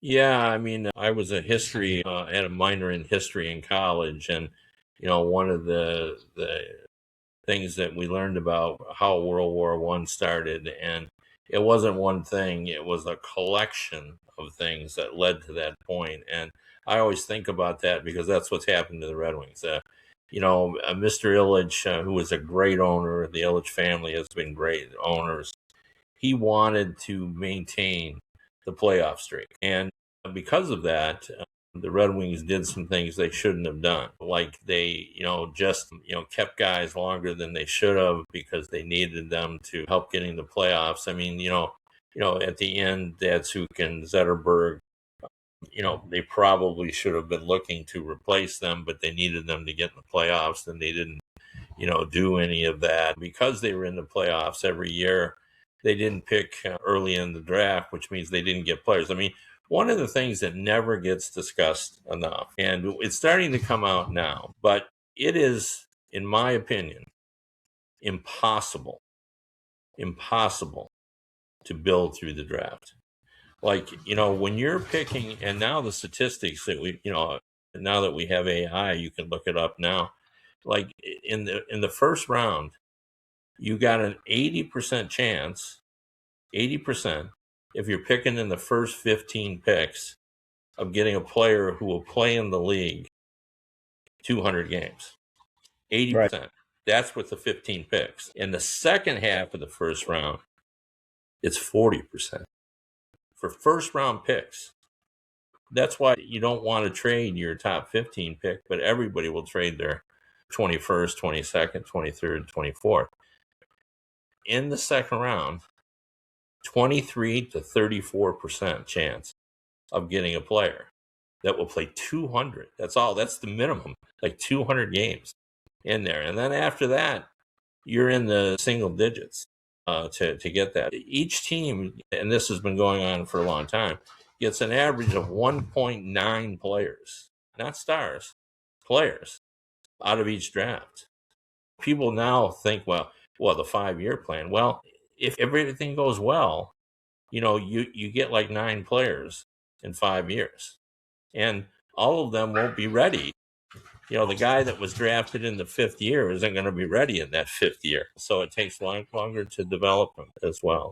Yeah, I mean, I was a history and a minor in history in college, and one of the things that we learned about how World War One started, and it wasn't one thing; it was a collection of things that led to that point. And I always think about that because that's what's happened to the Red Wings. Mr. Ilitch, who was a great owner, the Ilitch family has been great owners. He wanted to maintain the playoff streak. And because of that, the Red Wings did some things they shouldn't have done. Like they, kept guys longer than they should have because they needed them to help getting the playoffs. I mean, at the end, Datsuk and Zetterberg, they probably should have been looking to replace them, but they needed them to get in the playoffs, and they didn't do any of that. Because they were in the playoffs every year, they didn't pick early in the draft, which means they didn't get players. I mean, one of the things that never gets discussed enough, and it's starting to come out now, but it is, in my opinion, impossible to build through the draft. Like, when you're picking, and now the statistics that now that we have AI, you can look it up now. Like in the first round, you got an 80% chance, 80%, if you're picking in the first 15 picks of getting a player who will play in the league 200 games. 80%. Right. That's with the 15 picks. In the second half of the first round, it's 40% for first round picks. That's why you don't want to trade your top 15 pick, but everybody will trade their 21st, 22nd, 23rd, 24th. In the second round, 23 to 34% chance of getting a player that will play 200. That's all. That's the minimum, like 200 games in there. And then after that, you're in the single digits to get that. Each team, and this has been going on for a long time, gets an average of 1.9 players, not stars, players out of each draft. People now think, well, the 5-year plan. Well, if everything goes well, you get like 9 players in 5 years, and all of them won't be ready. The guy that was drafted in the 5th year isn't going to be ready in that 5th year. So it takes longer to develop them as well.